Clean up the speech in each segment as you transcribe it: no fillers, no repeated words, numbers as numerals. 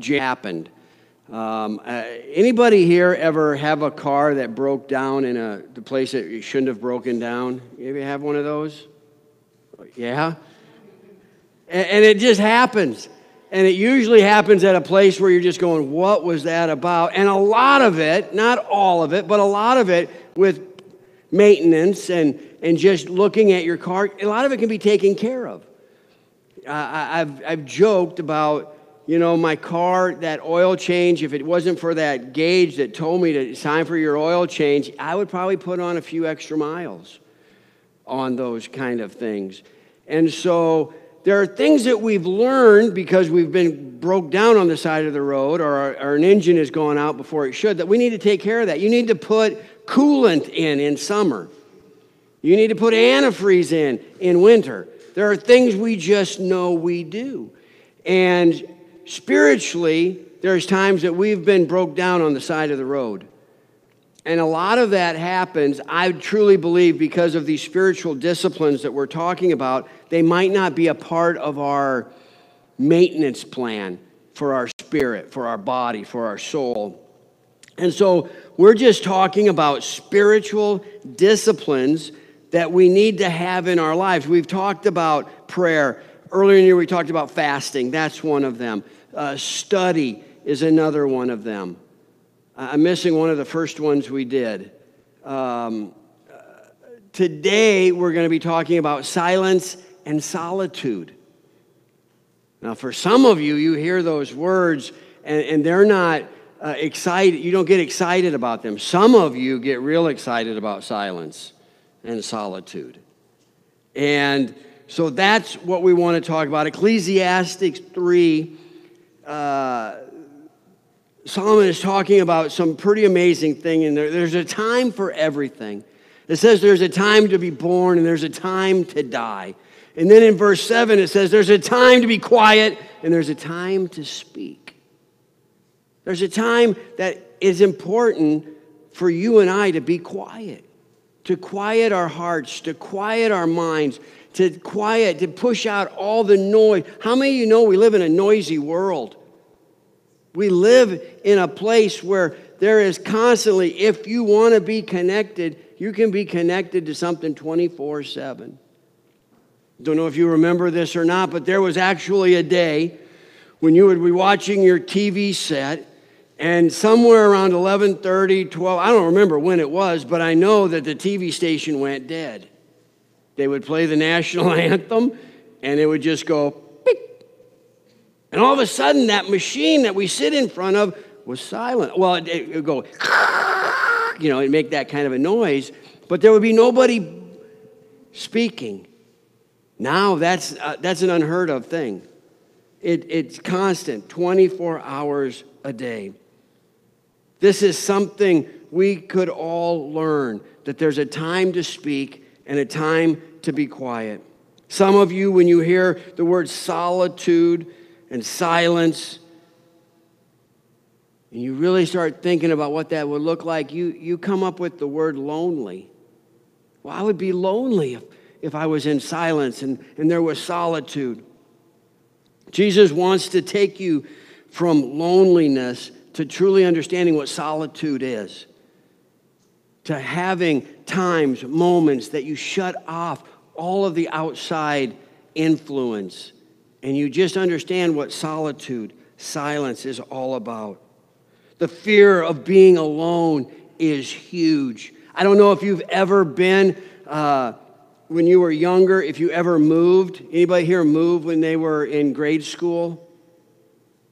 happened. Anybody here ever have a car that broke down in the place that it shouldn't have broken down? You ever have one of those? Yeah? And it just happens. And it usually happens at a place where you're just going, what was that about? And a lot of it, not all of it, but a lot of it with maintenance and just looking at your car, a lot of it can be taken care of. I've joked about, my car, that oil change, if it wasn't for that gauge that told me it's time for your oil change, I would probably put on a few extra miles on those kind of things. And so there are things that we've learned because we've been broke down on the side of the road or an engine has gone out before it should, that we need to take care of that. You need to put coolant in summer. You need to put antifreeze in winter. There are things we just know we do. And spiritually, there's times that we've been broke down on the side of the road. And a lot of that happens, I truly believe, because of these spiritual disciplines that we're talking about. They might not be a part of our maintenance plan for our spirit, for our body, for our soul. And so we're just talking about spiritual disciplines that we need to have in our lives. We've talked about prayer. Earlier in the year, we talked about fasting. That's one of them. Study is another one of them. I'm missing one of the first ones we did. Today, we're going to be talking about silence and solitude. Now, for some of you, you hear those words, and they're not excited. You don't get excited about them. Some of you get real excited about silence and solitude. And so that's what we want to talk about. Ecclesiastes 3, Solomon is talking about some pretty amazing thing in there. There's a time for everything. It says there's a time to be born and there's a time to die. And then in verse 7 it says there's a time to be quiet and there's a time to speak. There's a time that is important for you and I to be quiet. To quiet our hearts, to quiet our minds, to push out all the noise. How many of you know we live in a noisy world? We live in a place where there is constantly, if you want to be connected, you can be connected to something 24/7. Don't know if you remember this or not, but there was actually a day when you would be watching your TV set, and somewhere around 11:30, 12, I don't remember when it was, but I know that the TV station went dead. They would play the national anthem, and it would just go, beep. And all of a sudden, that machine that we sit in front of was silent. Well, it would go, it'd make that kind of a noise, but there would be nobody speaking. Now, that's an unheard of thing. It's constant, 24 hours a day. This is something we could all learn, that there's a time to speak and a time to be quiet. Some of you, when you hear the word solitude and silence, and you really start thinking about what that would look like, you come up with the word lonely. Well, I would be lonely if I was in silence and there was solitude. Jesus wants to take you from loneliness to truly understanding what solitude is. To having times, moments that you shut off all of the outside influence and you just understand what solitude, silence is all about. The fear of being alone is huge. I don't know if you've ever been, when you were younger, if you ever moved. Anybody here move when they were in grade school?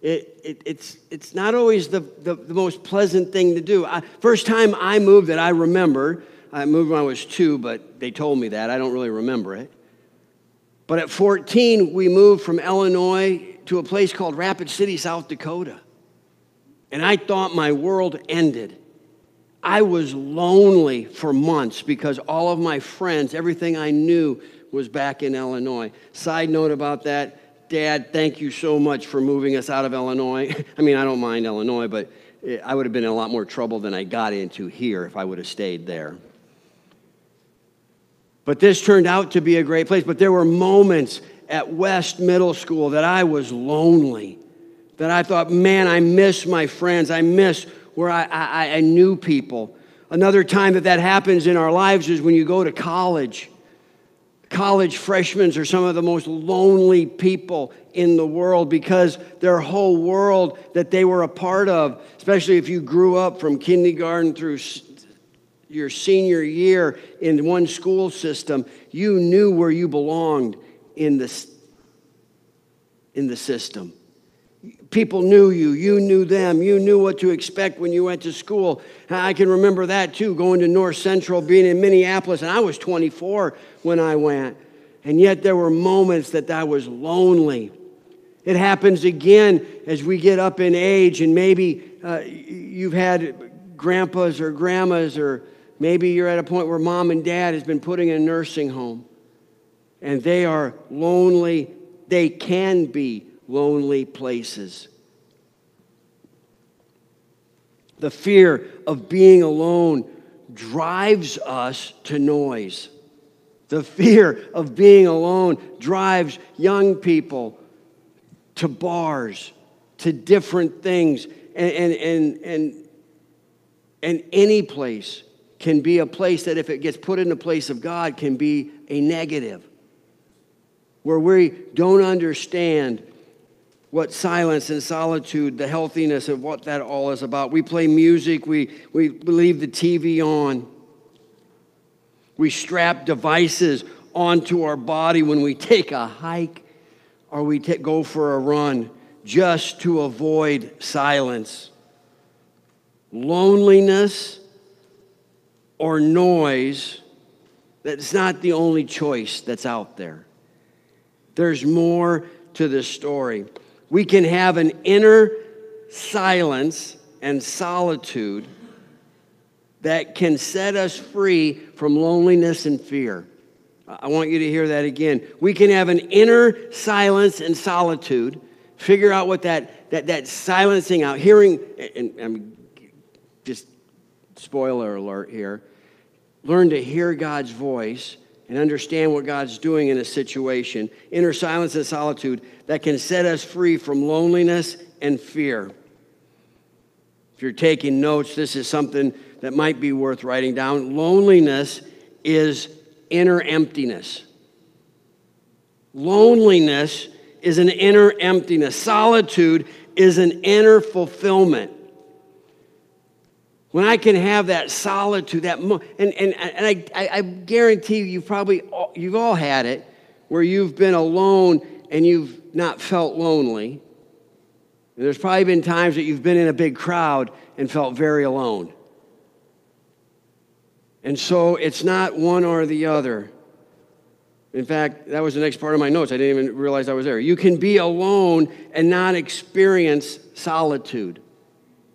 It's not always the most pleasant thing to do. First time I moved that I remember, I moved when I was 2, but they told me that. I don't really remember it. But at 14, we moved from Illinois to a place called Rapid City, South Dakota. And I thought my world ended. I was lonely for months because all of my friends, everything I knew was back in Illinois. Side note about that, Dad, thank you so much for moving us out of Illinois. I mean, I don't mind Illinois, but I would have been in a lot more trouble than I got into here if I would have stayed there. But this turned out to be a great place. But there were moments at West Middle School that I was lonely that I thought, man, I miss my friends. I miss where I knew people. Another time that happens in our lives is when you go to college. College freshmen are some of the most lonely people in the world because their whole world that they were a part of, especially if you grew up from kindergarten through your senior year in one school system, you knew where you belonged in the system. People knew you. You knew them. You knew what to expect when you went to school. I can remember that too, going to North Central, being in Minneapolis, and I was 24 when I went. And yet there were moments that I was lonely. It happens again as we get up in age, and maybe you've had grandpas or grandmas, or maybe you're at a point where mom and dad has been put in a nursing home, and they are lonely. They can be lonely places. The fear of being alone drives us to noise. The fear of being alone drives young people to bars, to different things. And any place can be a place that, if it gets put in the place of God, can be a negative, where we don't understand what silence and solitude, the healthiness of what that all is about. We play music, we leave the TV on. We strap devices onto our body when we take a hike or we go for a run just to avoid silence. Loneliness or noise, that's not the only choice that's out there. There's more to this story. We can have an inner silence and solitude that can set us free from loneliness and fear. I want you to hear that again. We can have an inner silence and solitude. Figure out what that silencing out, hearing, and I'm just spoiler alert here. Learn to hear God's voice and understand what God's doing in a situation. Inner silence and solitude that can set us free from loneliness and fear. If you're taking notes, this is something that might be worth writing down. Loneliness is inner emptiness. Loneliness is an inner emptiness. Solitude is an inner fulfillment. When I can have that solitude, I guarantee you've all had it, where you've been alone and you've not felt lonely. And there's probably been times that you've been in a big crowd and felt very alone. And so it's not one or the other. In fact, that was the next part of my notes. I didn't even realize I was there. You can be alone and not experience solitude.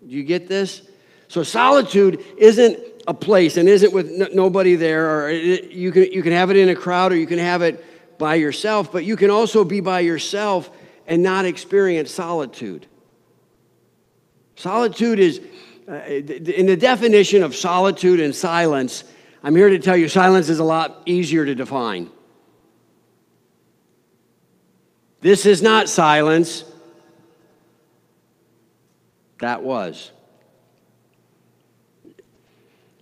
Do you get this? So solitude isn't a place and isn't with nobody there. Or you can have it in a crowd, or you can have it by yourself. But you can also be by yourself and not experience solitude. Solitude is, in the definition of solitude and silence, I'm here to tell you silence is a lot easier to define. This is not silence. That was.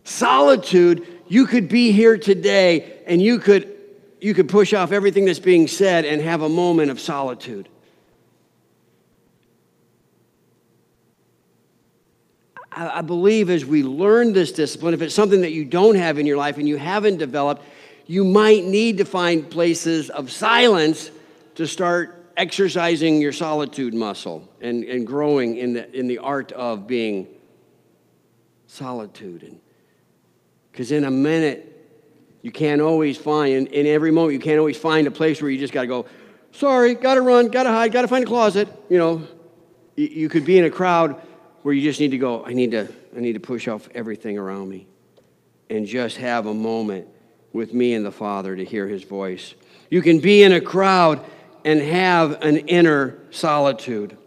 Solitude, you could be here today and you could push off everything that's being said and have a moment of solitude. I believe as we learn this discipline, if it's something that you don't have in your life and you haven't developed, you might need to find places of silence to start exercising your solitude muscle and growing in the art of being solitude. Because in a minute, you can't always find, in every moment, you can't always find a place where you just got to go, sorry, got to run, got to hide, got to find a closet. You know, you could be in a crowd where you just need to go, I need to push off everything around me and just have a moment with me and the Father to hear His voice. You can be in a crowd and have an inner solitude.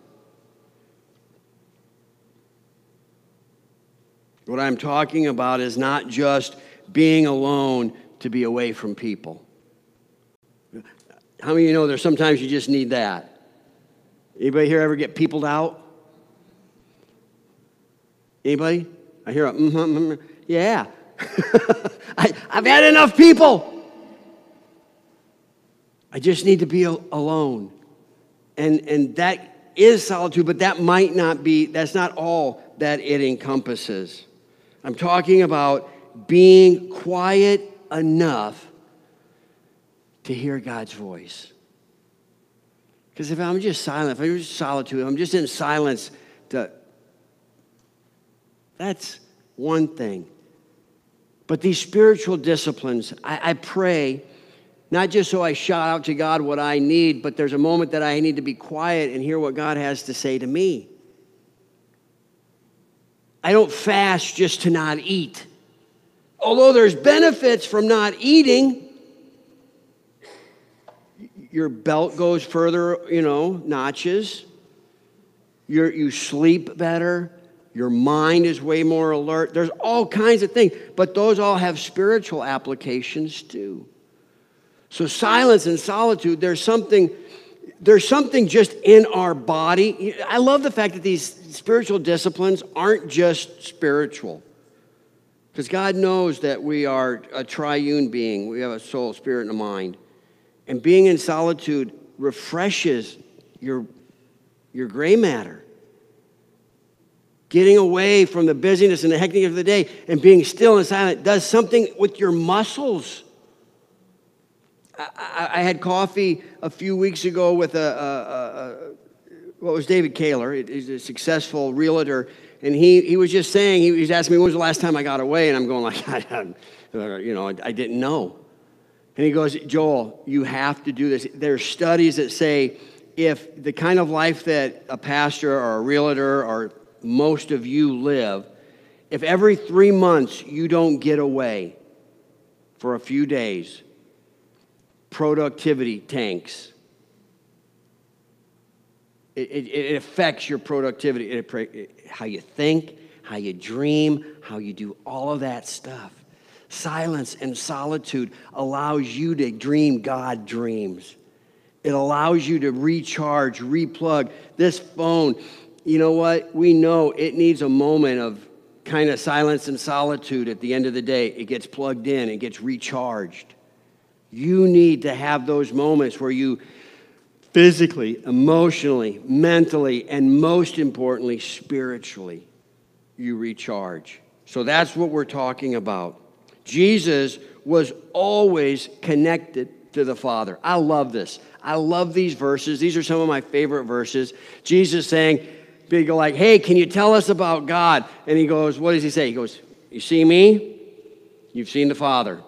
What I'm talking about is not just being alone to be away from people. How many of you know there's sometimes you just need that? Anybody here ever get peopled out? Anybody? I hear a yeah. I've had enough people. I just need to be alone. And that is solitude, but that might not be, that's not all that it encompasses. I'm talking about being quiet enough to hear God's voice. Because if I'm just silent, if I'm just solitude, if I'm just in silence, that's one thing. But these spiritual disciplines, I pray, not just so I shout out to God what I need, but there's a moment that I need to be quiet and hear what God has to say to me. I don't fast just to not eat. Although there's benefits from not eating, your belt goes further, notches. You sleep better. Your mind is way more alert. There's all kinds of things, but those all have spiritual applications too. So silence and solitude, there's something just in our body. I love the fact that these spiritual disciplines aren't just spiritual. Because God knows that we are a triune being. We have a soul, spirit, and a mind. And being in solitude refreshes your gray matter. Getting away from the busyness and the hectic of the day and being still and silent does something with your muscles. I had coffee a few weeks ago with David Kaler. He's a successful realtor. And he was just saying, he was asking me, when was the last time I got away? And I'm going like, I didn't know. And he goes, Joel, you have to do this. There are studies that say if the kind of life that a pastor or a realtor or most of you live, if every 3 months you don't get away for a few days, productivity tanks. It affects your productivity, how you think, how you dream, how you do all of that stuff. Silence and solitude allows you to dream God dreams. It allows you to recharge, replug. This phone, you know what? We know it needs a moment of kind of silence and solitude at the end of the day. It gets plugged in, it gets recharged. You need to have those moments where you physically, emotionally, mentally, and most importantly, spiritually, you recharge. So that's what we're talking about. Jesus was always connected to the Father. I love this. I love these verses. These are some of my favorite verses. Jesus saying, they go like, hey, can you tell us about God? And he goes, what does he say? He goes, you see me? You've seen the Father.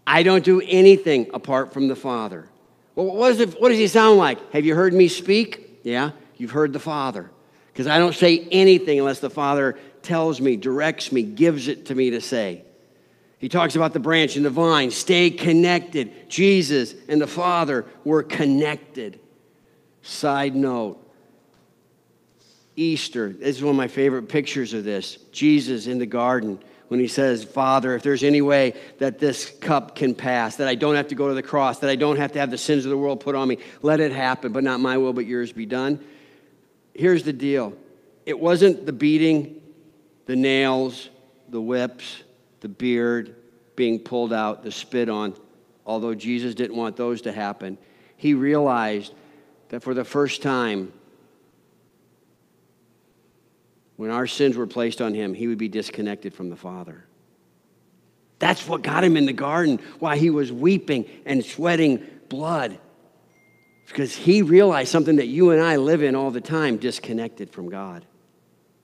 I don't do anything apart from the Father. Well, what does he sound like? Have you heard me speak? Yeah, you've heard the Father. Because I don't say anything unless the Father tells me, directs me, gives it to me to say. He talks about the branch and the vine. Stay connected. Jesus and the Father were connected. Side note, Easter, this is one of my favorite pictures of this. Jesus in the garden when he says, Father, if there's any way that this cup can pass, that I don't have to go to the cross, that I don't have to have the sins of the world put on me, let it happen, but not my will, but yours be done. Here's the deal. It wasn't the beating, the nails, the whips, the beard being pulled out, the spit on, although Jesus didn't want those to happen. He realized that for the first time, when our sins were placed on him, he would be disconnected from the Father. That's what got him in the garden, why he was weeping and sweating blood. Because he realized something that you and I live in all the time, disconnected from God.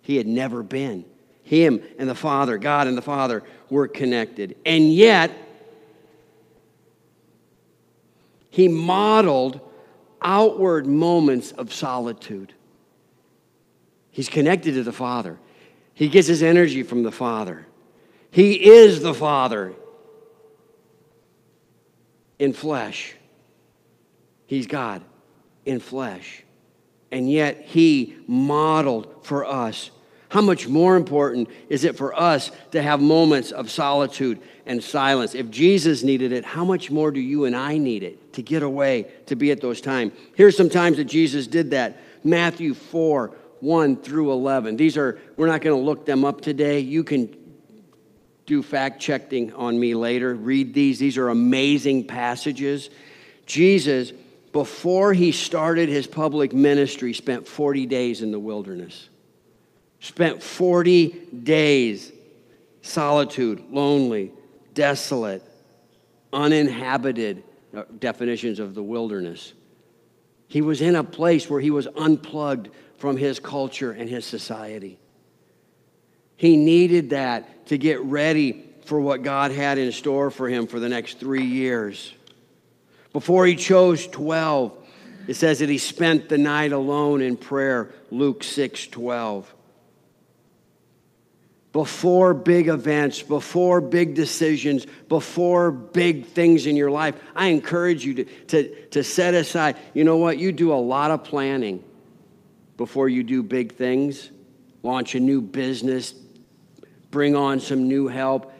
He had never been. Him and the Father, God and the Father were connected. And yet, he modeled outward moments of solitude. He's connected to the Father. He gets his energy from the Father. He is the Father in flesh. He's God in flesh. And yet he modeled for us How much more important is it for us to have moments of solitude and silence? If Jesus needed it, how much more do you and I need it to get away, to be at those times? Here's some times that Jesus did that. Matthew 4, 1 through 11. We're not going to look them up today. You can do fact-checking on me later. Read these. These are amazing passages. Jesus, before he started his public ministry, spent 40 days in the wilderness. Spent 40 days, solitude, lonely, desolate, uninhabited, definitions of the wilderness. He was in a place where he was unplugged from his culture and his society. He needed that to get ready for what God had in store for him for the next 3 years. Before he chose 12, it says that he spent the night alone in prayer, Luke 6:12. Before big events, before big decisions, before big things in your life, I encourage you to set aside. You know what? You do a lot of planning before you do big things. Launch a new business, bring on some new help.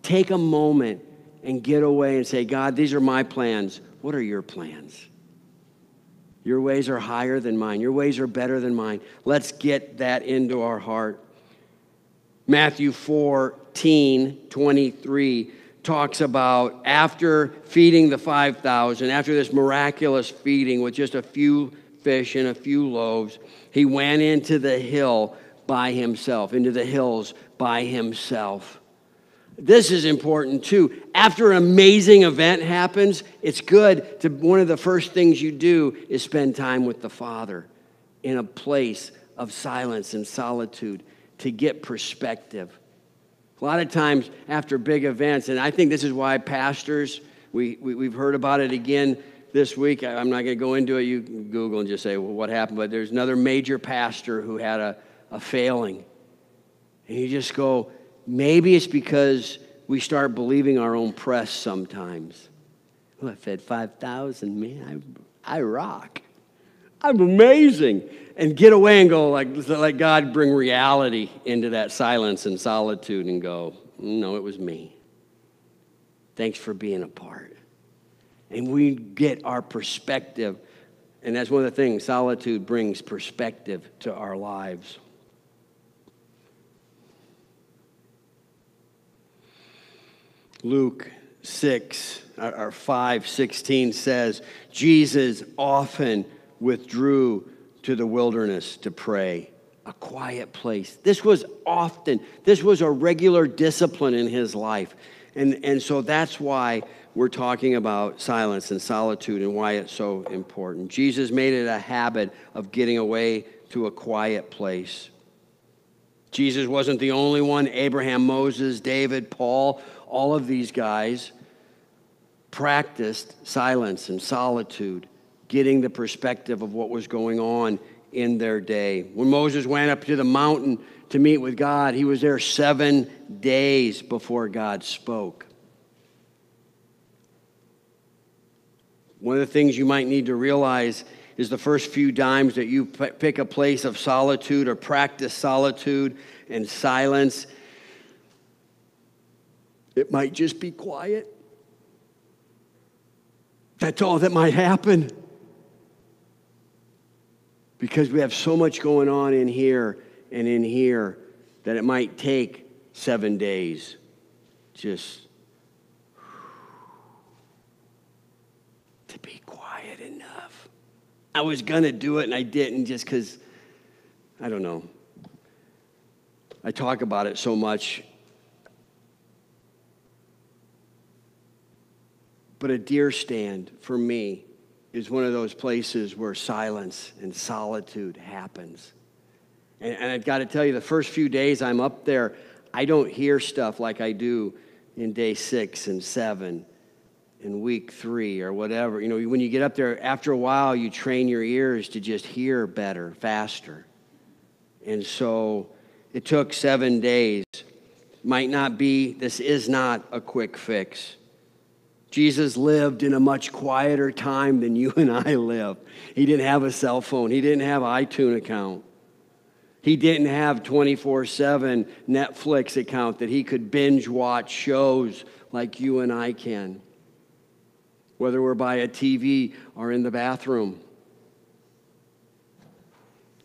Take a moment and get away and say, God, these are my plans. What are your plans? Your ways are higher than mine. Your ways are better than mine. Let's get that into our heart. Matthew 14:23 talks about after feeding the 5,000, after this miraculous feeding with just a few fish and a few loaves, he went into the hill by himself, into the hills by himself. This is important too. After an amazing event happens, it's good to, one of the first things you do is spend time with the Father in a place of silence and solitude to get perspective. A lot of times after big events, and I think this is why pastors, we've heard about it again this week. I'm not going to go into it. You can Google and just say, well, what happened? But there's another major pastor who had a failing. And you just go, maybe it's because we start believing our own press sometimes. Well, I fed 5,000, man. I rock. I'm amazing. And get away and go, let God bring reality into that silence and solitude and go, no, it was me. Thanks for being a part. And we get our perspective. And that's one of the things, solitude brings perspective to our lives. Luke 5:16 says, Jesus often withdrew to the wilderness to pray, a quiet place. This was a regular discipline in his life. And so that's why we're talking about silence and solitude and why it's so important. Jesus made it a habit of getting away to a quiet place. Jesus wasn't the only one. Abraham, Moses, David, Paul, all of these guys practiced silence and solitude, getting the perspective of what was going on in their day. When Moses went up to the mountain to meet with God, he was there 7 days before God spoke. One of the things you might need to realize is the first few times that you pick a place of solitude or practice solitude and silence, it might just be quiet. That's all that might happen. Because we have so much going on in here and in here that it might take 7 days just to be quiet enough. I was going to do it and I didn't just because, I don't know. I talk about it so much. But a deer stand, for me, is one of those places where silence and solitude happens. And I've got to tell you, the first few days I'm up there, I don't hear stuff like I do in day 6 and 7 and week 3 or whatever. You know, when you get up there, after a while, you train your ears to just hear better, faster. And so it took 7 days. This is not a quick fix. Jesus lived in a much quieter time than you and I live. He didn't have a cell phone. He didn't have an iTunes account. He didn't have 24/7 Netflix account that he could binge watch shows like you and I can, whether we're by a TV or in the bathroom.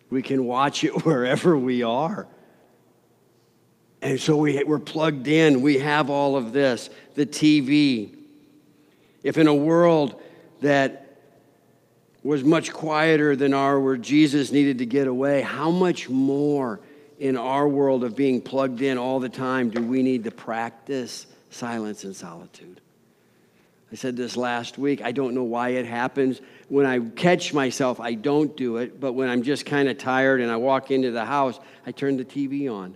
We can watch it wherever we are. And so we're plugged in. We have all of this, the TV. If in a world that was much quieter than where Jesus needed to get away, how much more in our world of being plugged in all the time do we need to practice silence and solitude? I said this last week. I don't know why it happens. When I catch myself, I don't do it. But when I'm just kind of tired and I walk into the house, I turn the TV on,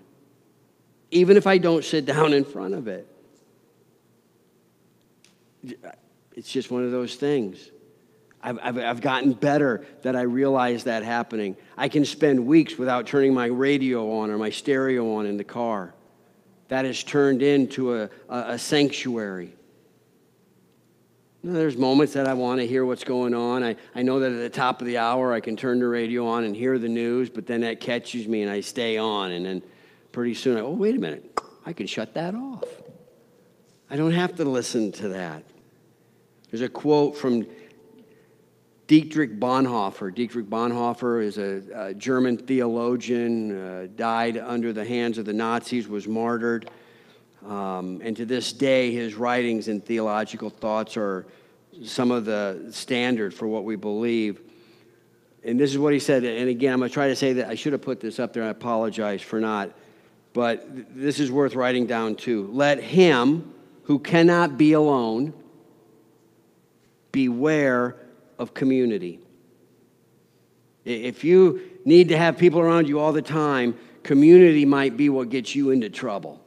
even if I don't sit down in front of it. It's just one of those things. I've gotten better that I realize that happening. I can spend weeks without turning my radio on or my stereo on in the car. That has turned into a sanctuary. There's moments that I want to hear what's going on. I know that at the top of the hour I can turn the radio on and hear the news, but then that catches me and I stay on. And then pretty soon, oh, wait a minute, I can shut that off. I don't have to listen to that. There's a quote from Dietrich Bonhoeffer. Dietrich Bonhoeffer is a German theologian, died under the hands of the Nazis, was martyred. And to this day, his writings and theological thoughts are some of the standard for what we believe. And this is what he said. And again, I'm going to try to say that I should have put this up there. I apologize for not. But this is worth writing down too. Let him who cannot be alone beware of community. If you need to have people around you all the time, community might be what gets you into trouble.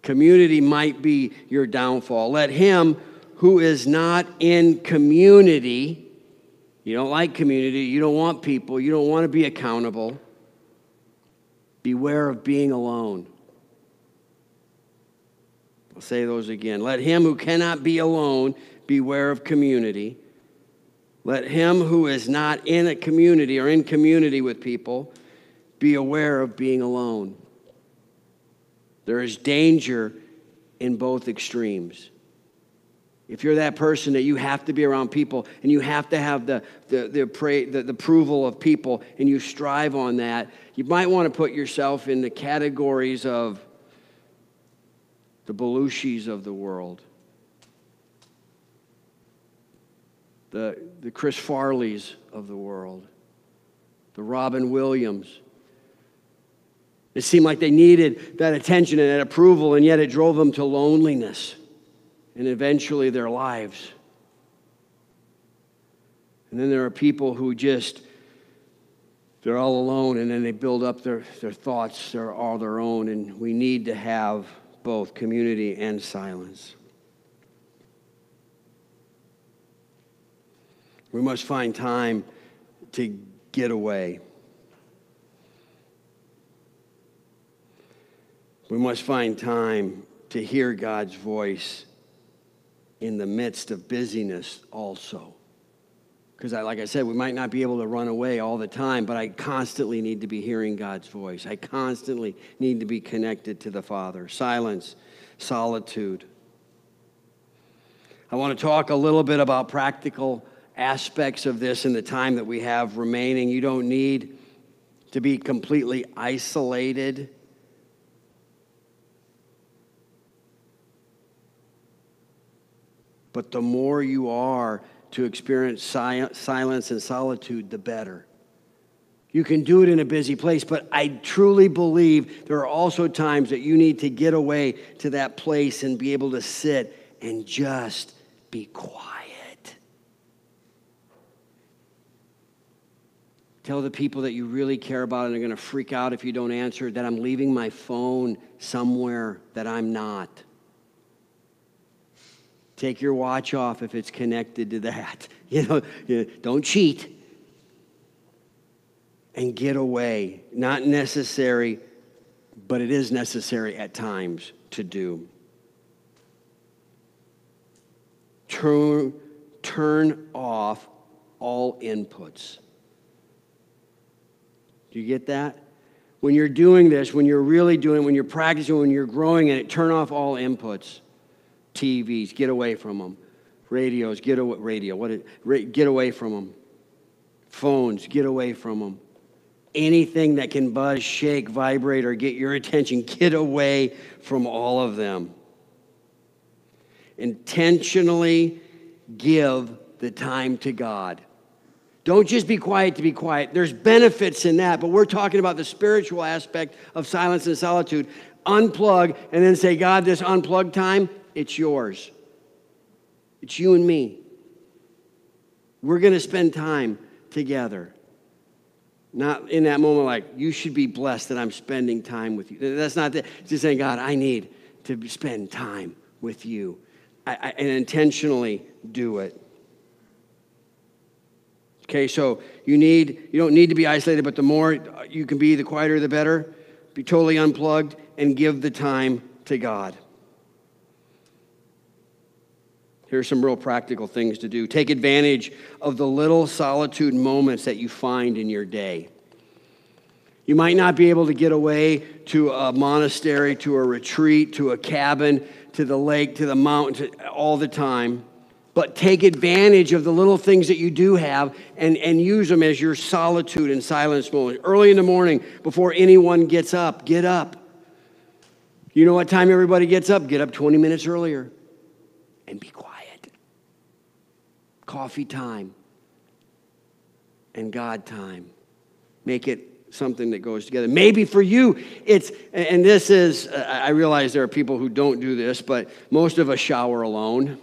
Community might be your downfall. Let him who is not in community, you don't like community, you don't want people, you don't want to be accountable, beware of being alone. I'll say those again. Let him who cannot be alone beware of community. Let him who is not in a community or in community with people be aware of being alone. There is danger in both extremes. If you're that person that you have to be around people and you have to have the approval of people and you strive on that, you might want to put yourself in the categories of the Belushis of the world, the Chris Farleys of the world, the Robin Williams. It seemed like they needed that attention and that approval, and yet it drove them to loneliness and eventually their lives. And then there are people who they're all alone, and then they build up their thoughts, they're all their own, and we need to have both community and silence. We must find time to get away. We must find time to hear God's voice in the midst of busyness also. Because like I said, we might not be able to run away all the time, but I constantly need to be hearing God's voice. I constantly need to be connected to the Father. Silence, solitude. I want to talk a little bit about practical aspects of this in the time that we have remaining. You don't need to be completely isolated. But the more you are to experience silence and solitude, the better. You can do it in a busy place, but I truly believe there are also times that you need to get away to that place and be able to sit and just be quiet. Tell the people that you really care about and are going to freak out if you don't answer that I'm leaving my phone somewhere that I'm not. Take your watch off if it's connected to that. Don't cheat. And get away. Not necessary, but it is necessary at times to do. Turn off all inputs. Do you get that? When you're doing this, when you're really doing it, when you're practicing, when you're growing in it, turn off all inputs. TVs, get away from them. Radios, get away from them. Phones, get away from them. Anything that can buzz, shake, vibrate, or get your attention, get away from all of them. Intentionally give the time to God. Don't just be quiet to be quiet. There's benefits in that, but we're talking about the spiritual aspect of silence and solitude. Unplug and then say, God, this unplugged time, it's yours. It's you and me. We're going to spend time together. Not in that moment like, you should be blessed that I'm spending time with you. That's not that. It's just saying, God, I need to spend time with you. And intentionally do it. Okay, so you don't need to be isolated, but the more you can be, the quieter, the better. Be totally unplugged and give the time to God. Here's some real practical things to do. Take advantage of the little solitude moments that you find in your day. You might not be able to get away to a monastery, to a retreat, to a cabin, to the lake, to the mountain, all the time. But take advantage of the little things that you do have and use them as your solitude and silence moment. Early in the morning, before anyone gets up, get up. You know what time everybody gets up? Get up 20 minutes earlier and be quiet. Coffee time and God time. Make it something that goes together. Maybe for you, I realize there are people who don't do this, but most of us shower alone.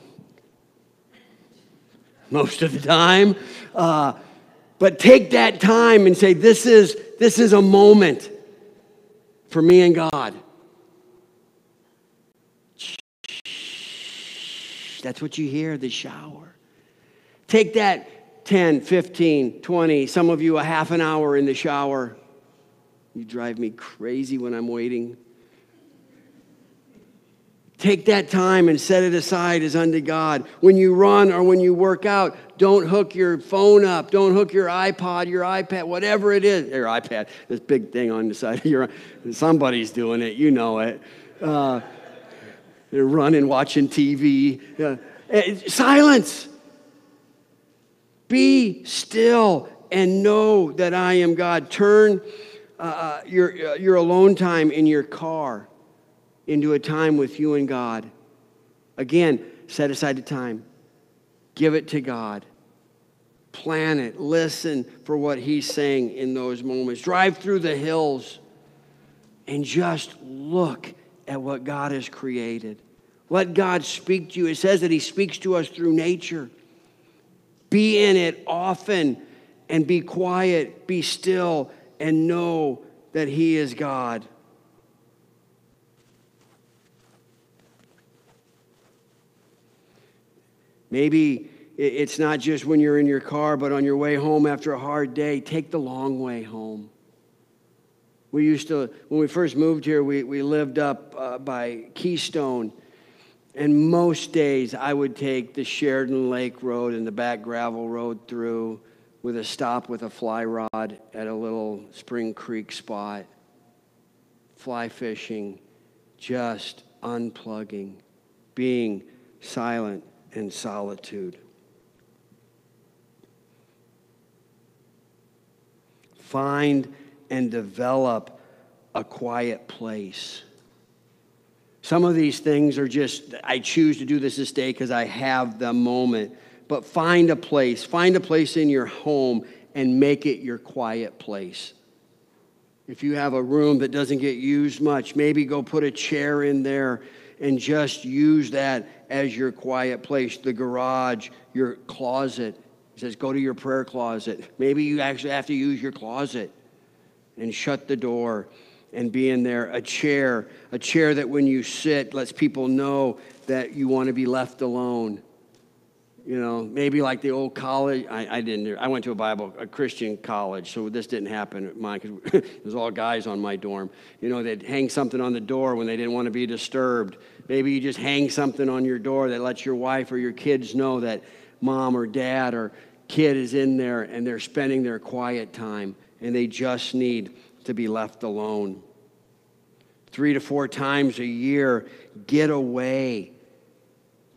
Most of the time. But take that time and say, this is a moment for me and God. That's what you hear, the shower. Take that 10, 15, 20, some of you a half an hour in the shower. You drive me crazy when I'm waiting. Take that time and set it aside as unto God. When you run or when you work out, don't hook your phone up. Don't hook your iPod, your iPad, whatever it is. Your iPad, this big thing on the side of your, somebody's doing it, you know it. They're running, watching TV. Silence. Be still and know that I am God. Turn your alone time in your car into a time with you and God. Again, set aside the time. Give it to God. Plan it. Listen for what He's saying in those moments. Drive through the hills and just look at what God has created. Let God speak to you. It says that He speaks to us through nature. Be in it often and be quiet, be still, and know that He is God. Maybe it's not just when you're in your car, but on your way home after a hard day, take the long way home. When we first moved here, we lived up by Keystone. And most days I would take the Sheridan Lake Road and the back gravel road through with a stop with a fly rod at a little Spring Creek spot. Fly fishing, just unplugging, being silent in solitude. Find and develop a quiet place. Some of these things are just, I choose to do this day because I have the moment. But find a place in your home and make it your quiet place. If you have a room that doesn't get used much, maybe go put a chair in there and just use that as your quiet place. The garage, your closet. It says go to your prayer closet. Maybe you actually have to use your closet and shut the door and be in there. A chair that when you sit lets people know that you want to be left alone. You know, maybe like the old college. I went to a Christian college, so this didn't happen at mine because it was all guys on my dorm. You know, they'd hang something on the door when they didn't want to be disturbed. Maybe you just hang something on your door that lets your wife or your kids know that mom or dad or kid is in there and they're spending their quiet time and they just need to be left alone. 3 to 4 times a year, get away.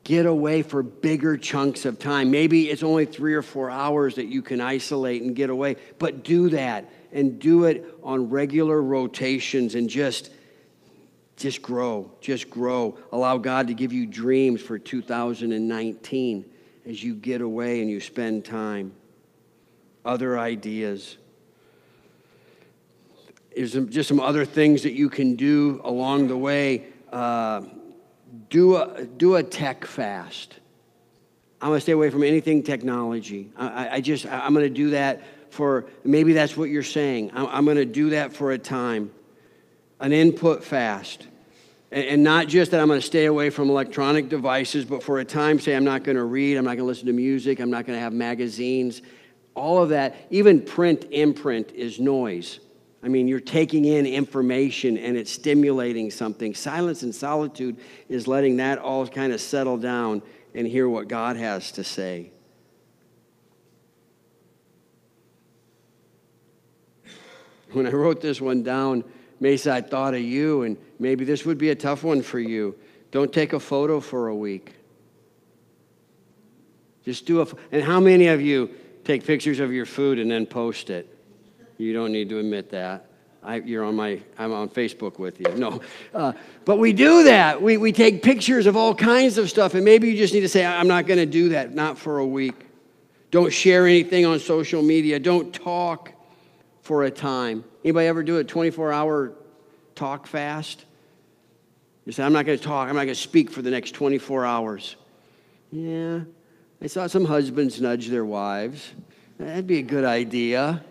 Get away for bigger chunks of time. Maybe it's only 3 or 4 hours that you can isolate and get away, but do that and do it on regular rotations and just grow. Just grow. Allow God to give you dreams for 2019 as you get away and you spend time. Other ideas. There's just some other things that you can do along the way. Do a tech fast. I'm going to stay away from anything technology. I'm going to do that for, maybe that's what you're saying. I'm going to do that for a time. An input fast. And not just that I'm going to stay away from electronic devices, but for a time, say I'm not going to read, I'm not going to listen to music, I'm not going to have magazines. All of that, even print imprint is noise. I mean, you're taking in information and it's stimulating something. Silence and solitude is letting that all kind of settle down and hear what God has to say. When I wrote this one down, Mesa, I thought of you, and maybe this would be a tough one for you. Don't take a photo for a week. Just do and how many of you take pictures of your food and then post it? You don't need to admit that. I'm on Facebook with you. No. But we do that. We take pictures of all kinds of stuff, and maybe you just need to say, I'm not going to do that, not for a week. Don't share anything on social media. Don't talk for a time. Anybody ever do a 24-hour talk fast? You say, I'm not going to talk. I'm not going to speak for the next 24 hours. Yeah. I saw some husbands nudge their wives. That'd be a good idea.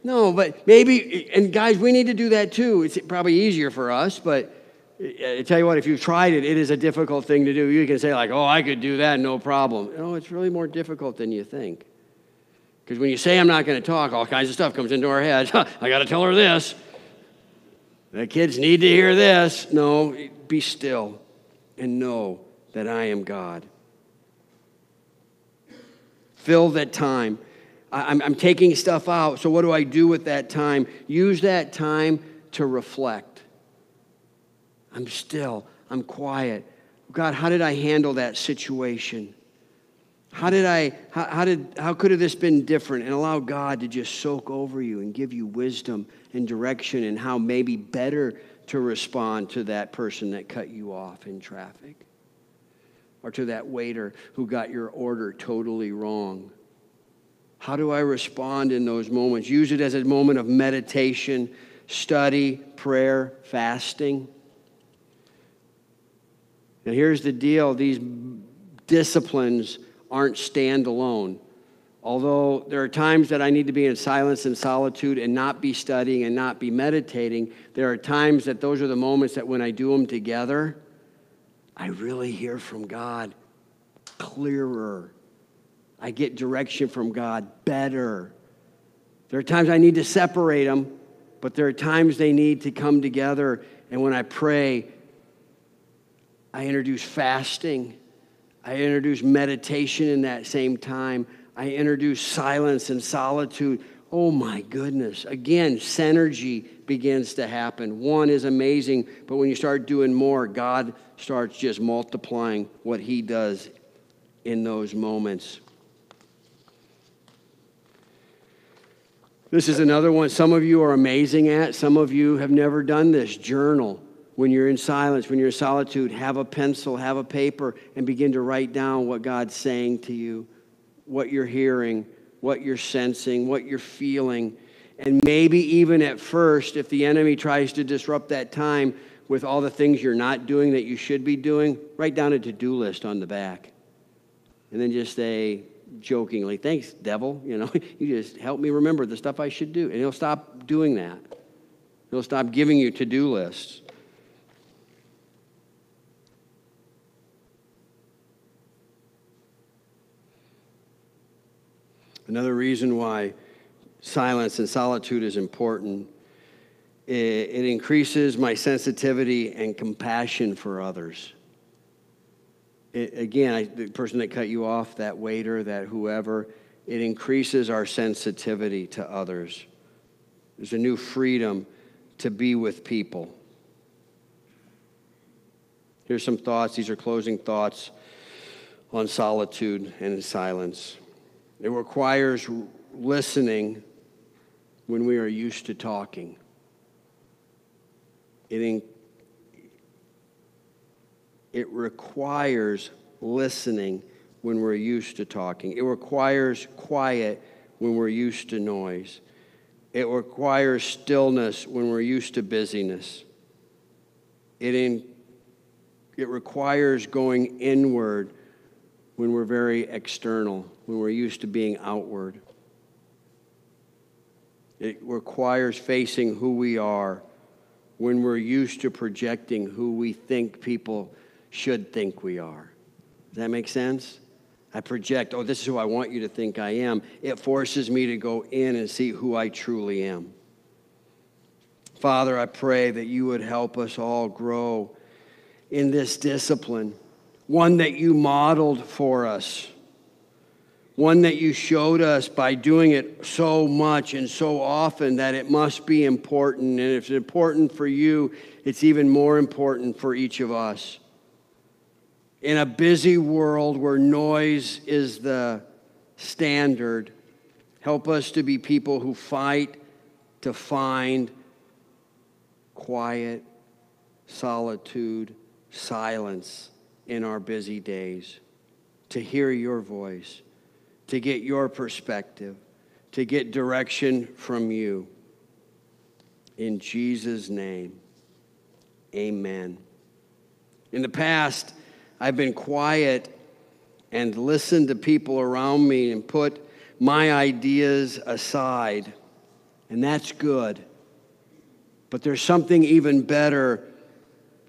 No, but maybe, and guys, we need to do that too. It's probably easier for us, but I tell you what, if you've tried it, it is a difficult thing to do. You can say like, oh, I could do that, no problem. No, it's really more difficult than you think. Because when you say I'm not going to talk, all kinds of stuff comes into our heads. I got to tell her this. The kids need to hear this. No, be still and know that I am God. Fill that time. I'm taking stuff out, so what do I do with that time? Use that time to reflect. I'm still. I'm quiet. God, how did I handle that situation? How could have this been different? And allow God to just soak over you and give you wisdom and direction and how maybe better to respond to that person that cut you off in traffic or to that waiter who got your order totally wrong. How do I respond in those moments? Use it as a moment of meditation, study, prayer, fasting. And here's the deal. These disciplines aren't standalone. Although there are times that I need to be in silence and solitude and not be studying and not be meditating, there are times that those are the moments that when I do them together, I really hear from God clearer. I get direction from God better. There are times I need to separate them, but there are times they need to come together. And when I pray, I introduce fasting. I introduce meditation in that same time. I introduce silence and solitude. Oh my goodness. Again, synergy begins to happen. One is amazing, but when you start doing more, God starts just multiplying what he does in those moments. This is another one some of you are amazing at. Some of you have never done this. Journal. When you're in silence, when you're in solitude, have a pencil, have a paper, and begin to write down what God's saying to you, what you're hearing, what you're sensing, what you're feeling. And maybe even at first, if the enemy tries to disrupt that time with all the things you're not doing that you should be doing, write down a to-do list on the back. And then just say jokingly, thanks, devil. You just help me remember the stuff I should do. And he'll stop doing that. He'll stop giving you to-do lists. Another reason why silence and solitude is important, it increases my sensitivity and compassion for others. The person that cut you off, that waiter, that whoever, it increases our sensitivity to others. There's a new freedom to be with people. Here's some thoughts. These are closing thoughts on solitude and silence. It requires listening when we are used to talking. It requires listening when we're used to talking. It requires quiet when we're used to noise. It requires stillness when we're used to busyness. It requires going inward when we're very external, when we're used to being outward. It requires facing who we are when we're used to projecting who we think people should think we are. Does that make sense? I project, oh, this is who I want you to think I am. It forces me to go in and see who I truly am. Father, I pray that you would help us all grow in this discipline, one that you modeled for us, one that you showed us by doing it so much and so often that it must be important. And if it's important for you, it's even more important for each of us. In a busy world where noise is the standard, help us to be people who fight to find quiet, solitude, silence in our busy days, to hear your voice, to get your perspective, to get direction from you. In Jesus' name, amen. In the past, I've been quiet and listened to people around me and put my ideas aside, and that's good. But there's something even better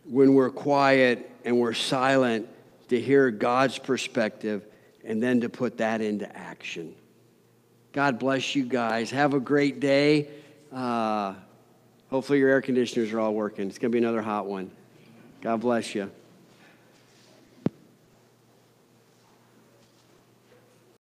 when we're quiet and we're silent to hear God's perspective and then to put that into action. God bless you guys. Have a great day. Hopefully your air conditioners are all working. It's going to be another hot one. God bless you.